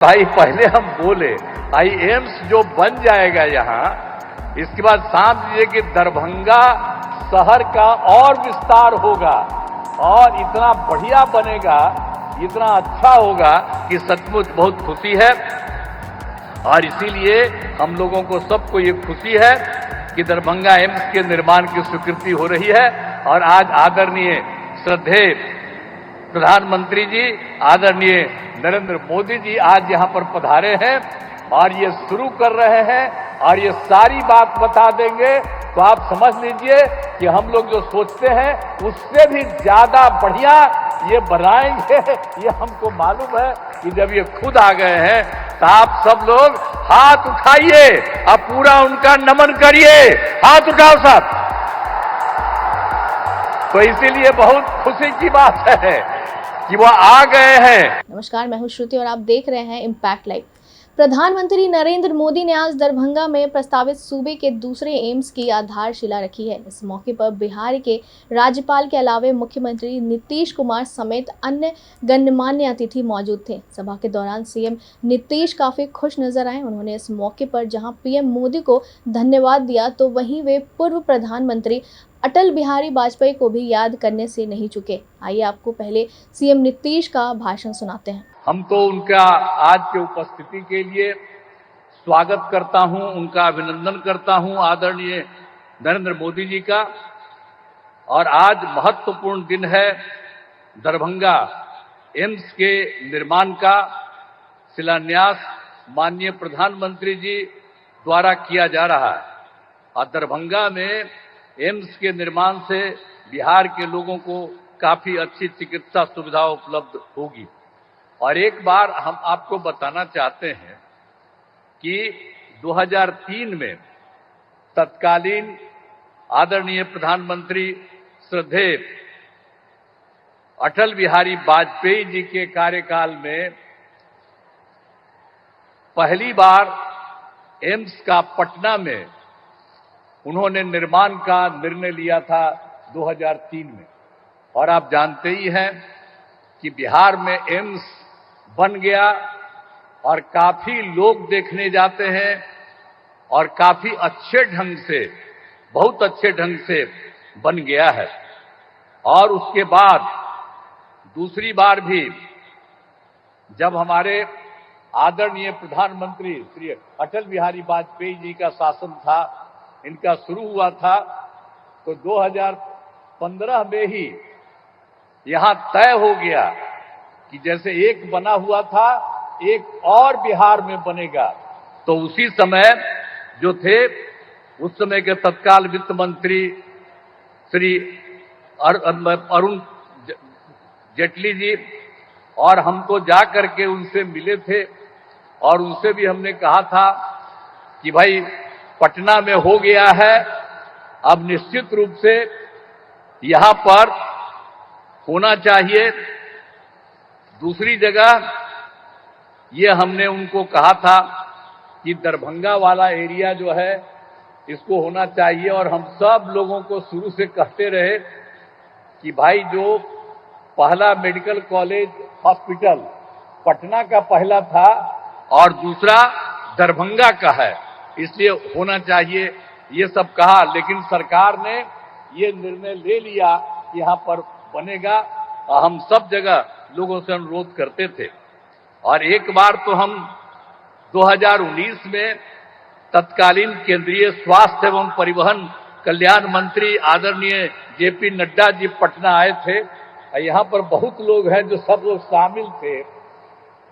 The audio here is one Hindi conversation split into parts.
भाई पहले हम बोले भाई एम्स जो बन जाएगा यहाँ, इसके बाद समझ लीजिए कि दरभंगा शहर का और विस्तार होगा और इतना बढ़िया बनेगा, इतना अच्छा होगा कि सचमुच बहुत खुशी है। और इसीलिए हम लोगों को सबको ये खुशी है कि दरभंगा एम्स के निर्माण की स्वीकृति हो रही है। और आज आदरणीय श्रद्धेय प्रधानमंत्री जी, आदरणीय नरेंद्र मोदी जी आज यहाँ पर पधारे हैं और ये शुरू कर रहे हैं और ये सारी बात बता देंगे। तो आप समझ लीजिए कि हम लोग जो सोचते हैं उससे भी ज्यादा बढ़िया ये बनाएंगे, ये हमको मालूम है कि जब ये खुद आ गए हैं तो आप सब लोग हाथ उठाइए और पूरा उनका नमन करिए। हाथ उठाओ साहब। तो इसीलिए बहुत खुशी की बात है कि वो आ गए हैं। नमस्कार, मैं हूं श्रुति और आप देख रहे हैं इम्पैक्ट लाइव। प्रधानमंत्री नरेंद्र मोदी ने आज दरभंगा में प्रस्तावित सूबे के दूसरे एम्स की आधारशिला रखी है। इस मौके पर बिहार के राज्यपाल के अलावे मुख्यमंत्री नीतीश कुमार समेत अन्य गणमान्य अतिथि मौजूद थे। सभा के दौरान सीएम नीतीश काफी खुश नजर आए। उन्होंने इस मौके पर जहां पीएम मोदी को धन्यवाद दिया तो वहीं वे पूर्व प्रधानमंत्री अटल बिहारी वाजपेयी को भी याद करने से नहीं चुके। आइए आपको पहले सीएम नीतीश का भाषण सुनाते हैं। हम तो उनका आज के उपस्थिति के लिए स्वागत करता हूं, उनका अभिनंदन करता हूं, आदरणीय नरेंद्र मोदी जी का। और आज महत्वपूर्ण दिन है, दरभंगा एम्स के निर्माण का शिलान्यास माननीय प्रधानमंत्री जी द्वारा किया जा रहा है। और दरभंगा में एम्स के निर्माण से बिहार के लोगों को काफी अच्छी चिकित्सा सुविधा उपलब्ध होगी। और एक बार हम आपको बताना चाहते हैं कि 2003 में तत्कालीन आदरणीय प्रधानमंत्री श्रद्धेय अटल बिहारी वाजपेयी जी के कार्यकाल में पहली बार एम्स का पटना में उन्होंने निर्माण का निर्णय लिया था 2003 में। और आप जानते ही हैं कि बिहार में एम्स बन गया और काफी लोग देखने जाते हैं और काफी अच्छे ढंग से, बहुत अच्छे ढंग से बन गया है। और उसके बाद दूसरी बार भी जब हमारे आदरणीय प्रधानमंत्री श्री अटल बिहारी वाजपेयी जी का शासन था, इनका शुरू हुआ था, तो 2015 में ही यहां तय हो गया कि जैसे एक बना हुआ था, एक और बिहार में बनेगा। तो उसी समय जो थे, उस समय के तत्काल वित्त मंत्री श्री अरुण जेटली जी, और हम तो जा करके उनसे मिले थे और उनसे भी हमने कहा था कि भाई पटना में हो गया है, अब निश्चित रूप से यहां पर होना चाहिए। दूसरी जगह ये हमने उनको कहा था कि दरभंगा वाला एरिया जो है इसको होना चाहिए। और हम सब लोगों को शुरू से कहते रहे कि भाई जो पहला मेडिकल कॉलेज हॉस्पिटल पटना का पहला था और दूसरा दरभंगा का है, इसलिए होना चाहिए, ये सब कहा। लेकिन सरकार ने ये निर्णय ले लिया कि यहाँ पर बनेगा। और हम सब जगह लोगों से अनुरोध करते थे। और एक बार तो हम 2019 में तत्कालीन केंद्रीय स्वास्थ्य एवं परिवहन कल्याण मंत्री आदरणीय जेपी नड्डा जी पटना आए थे। यहाँ पर बहुत लोग हैं जो सब लोग शामिल थे।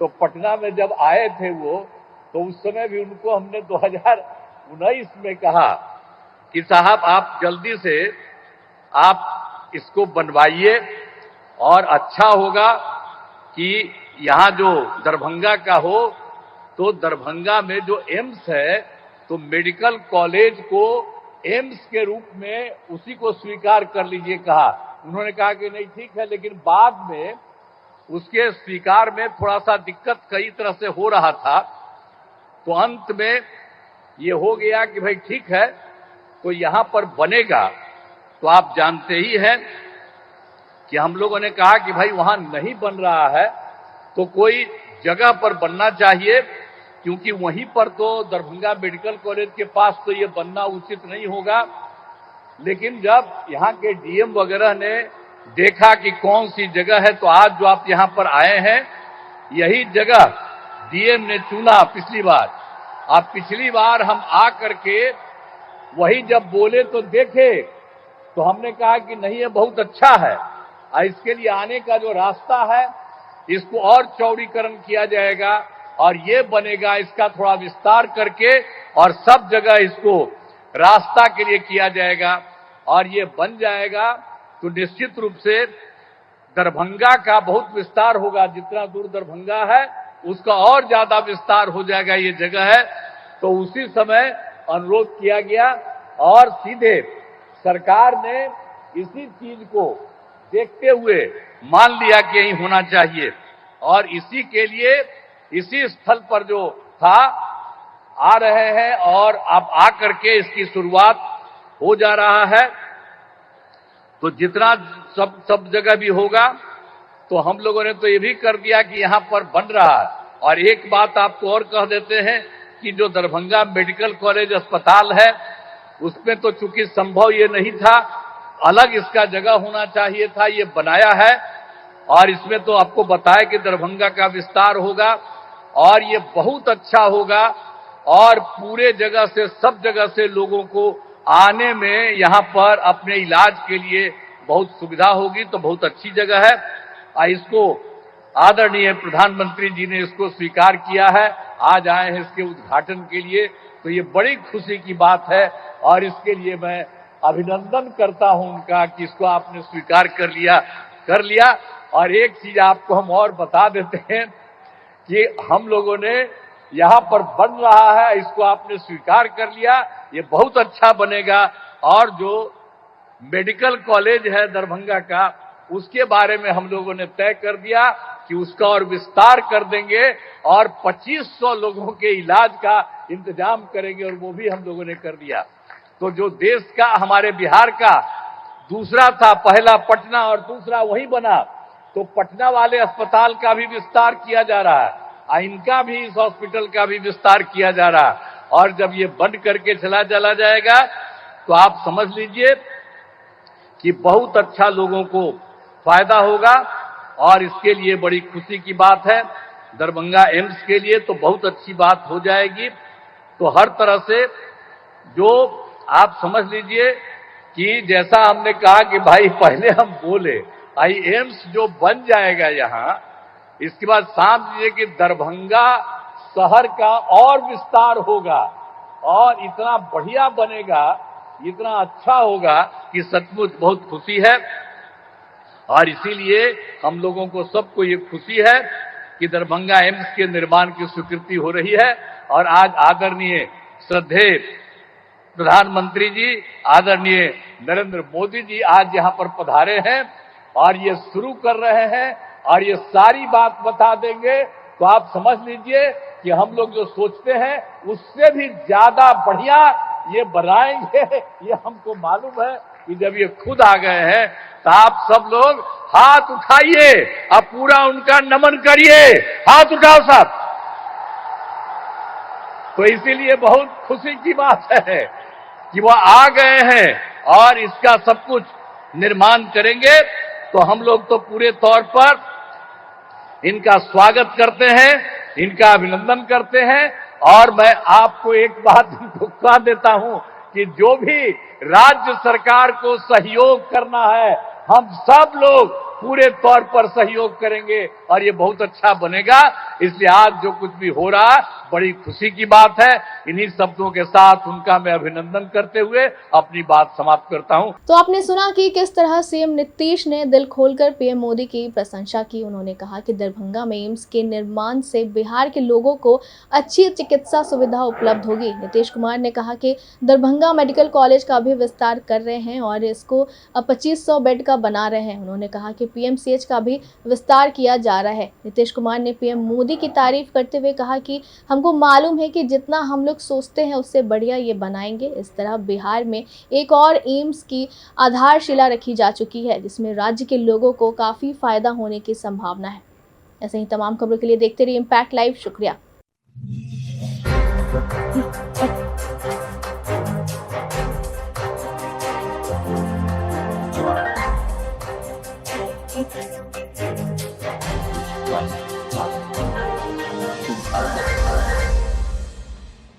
तो पटना में जब आए थे वो, तो उस समय भी उनको हमने 2019 में कहा कि साहब आप जल्दी से आप इसको बनवाइए और अच्छा होगा कि यहाँ जो दरभंगा का हो, तो दरभंगा में जो एम्स है तो मेडिकल कॉलेज को एम्स के रूप में उसी को स्वीकार कर लीजिए कहा। उन्होंने कहा कि नहीं ठीक है, लेकिन बाद में उसके स्वीकार में थोड़ा सा दिक्कत कई तरह से हो रहा था। तो अंत में ये हो गया कि भाई ठीक है, तो यहां पर बनेगा। तो आप जानते ही हैं कि हम लोगों ने कहा कि भाई वहां नहीं बन रहा है तो कोई जगह पर बनना चाहिए, क्योंकि वहीं पर तो दरभंगा मेडिकल कॉलेज के पास तो ये बनना उचित नहीं होगा। लेकिन जब यहाँ के डीएम वगैरह ने देखा कि कौन सी जगह है, तो आज जो आप यहाँ पर आए हैं, यही जगह डीएम ने चुना पिछली बार। आप पिछली बार हम आ करके वही जब बोले तो देखे, तो हमने कहा कि नहीं, ये बहुत अच्छा है और इसके लिए आने का जो रास्ता है इसको और चौड़ीकरण किया जाएगा और ये बनेगा, इसका थोड़ा विस्तार करके और सब जगह इसको रास्ता के लिए किया जाएगा और ये बन जाएगा तो निश्चित रूप से दरभंगा का बहुत विस्तार होगा। जितना दूर दरभंगा है उसका और ज्यादा विस्तार हो जाएगा ये जगह है। तो उसी समय अनुरोध किया गया और सीधे सरकार ने इसी चीज को देखते हुए मान लिया कि यही होना चाहिए और इसी के लिए इसी स्थल पर जो था आ रहे हैं और अब आ करके इसकी शुरुआत हो जा रहा है। तो जितना सब जगह भी होगा तो हम लोगों ने तो ये भी कर दिया कि यहाँ पर बन रहा है। और एक बात आपको और कह देते हैं कि जो दरभंगा मेडिकल कॉलेज अस्पताल है उसमें तो चूंकि संभव ये नहीं था, अलग इसका जगह होना चाहिए था, ये बनाया है और इसमें तो आपको बताया कि दरभंगा का विस्तार होगा और ये बहुत अच्छा होगा और पूरे जगह से सब जगह से लोगों को आने में यहाँ पर अपने इलाज के लिए बहुत सुविधा होगी। तो बहुत अच्छी जगह है और इसको आदरणीय प्रधानमंत्री जी ने इसको स्वीकार किया है, आज आए हैं इसके उद्घाटन के लिए। तो ये बड़ी खुशी की बात है और इसके लिए मैं अभिनंदन करता हूं उनका कि इसको आपने स्वीकार कर लिया। और एक चीज आपको हम और बता देते हैं कि हम लोगों ने यहाँ पर बन रहा है, इसको आपने स्वीकार कर लिया, ये बहुत अच्छा बनेगा। और जो मेडिकल कॉलेज है दरभंगा का, उसके बारे में हम लोगों ने तय कर दिया कि उसका और विस्तार कर देंगे और 2500 लोगों के इलाज का इंतजाम करेंगे और वो भी हम लोगों ने कर दिया। तो जो देश का हमारे बिहार का दूसरा था, पहला पटना और दूसरा वही बना, तो पटना वाले अस्पताल का भी विस्तार किया जा रहा है और इनका भी, इस हॉस्पिटल का भी विस्तार किया जा रहा है। और जब ये बंद करके चला जाएगा तो आप समझ लीजिए कि बहुत अच्छा लोगों को फायदा होगा और इसके लिए बड़ी खुशी की बात है। दरभंगा एम्स के लिए तो बहुत अच्छी बात हो जाएगी। तो हर तरह से जो आप समझ लीजिए कि जैसा हमने कहा कि भाई पहले हम बोले आई एम्स जो बन जाएगा यहाँ, इसके बाद समझ लीजिए कि दरभंगा शहर का और विस्तार होगा और इतना बढ़िया बनेगा, इतना अच्छा होगा कि सचमुच बहुत खुशी है। और इसीलिए हम लोगों को सबको ये खुशी है कि दरभंगा एम्स के निर्माण की स्वीकृति हो रही है। और आज आदरणीय श्रद्धेय प्रधानमंत्री जी, आदरणीय नरेंद्र मोदी जी आज यहाँ पर पधारे हैं और ये शुरू कर रहे हैं और ये सारी बात बता देंगे। तो आप समझ लीजिए कि हम लोग जो सोचते हैं उससे भी ज्यादा बढ़िया ये बनाएंगे, ये हमको मालूम है कि जब ये खुद आ गए हैं तो आप सब लोग हाथ उठाइए, अब पूरा उनका नमन करिए, हाथ उठाओ साहब। तो इसीलिए बहुत खुशी की बात है कि वो आ गए हैं और इसका सब कुछ निर्माण करेंगे। तो हम लोग तो पूरे तौर पर इनका स्वागत करते हैं, इनका अभिनंदन करते हैं। और मैं आपको एक बात इनको कह देता हूं कि जो भी राज्य सरकार को सहयोग करना है, हम सब लोग पूरे तौर पर सहयोग करेंगे और ये बहुत अच्छा बनेगा। इसलिए आज जो कुछ भी हो रहा है बड़ी खुशी की बात है। इन्हीं शब्दों के साथ उनका मैं अभिनंदन करते हुए अपनी बात समाप्त करता हूं। तो आपने सुना कि किस तरह सीएम नीतीश ने दिल खोलकर पीएम मोदी की प्रशंसा की। उन्होंने कहा कि दरभंगा में एम्स के निर्माण से बिहार के लोगों को अच्छी चिकित्सा सुविधा उपलब्ध होगी। नीतीश कुमार ने कहा कि दरभंगा मेडिकल कॉलेज का भी विस्तार कर रहे हैं और इसको 2500 बेड का बना रहे हैं। उन्होंने कहा कि पीएमसीएच का भी विस्तार किया जा रहा है। नीतीश कुमार ने पीएम मोदी की तारीफ करते हुए कहा कि हमको मालूम है कि जितना हम लोग सोचते हैं उससे बढ़िया ये बनाएंगे। इस तरह बिहार में एक और एम्स की आधारशिला रखी जा चुकी है जिसमें राज्य के लोगों को काफ़ी फायदा होने की संभावना है। ऐसे ही तमाम खबरों के लिए देखते रहिए इम्पैक्ट लाइव। शुक्रिया। Right.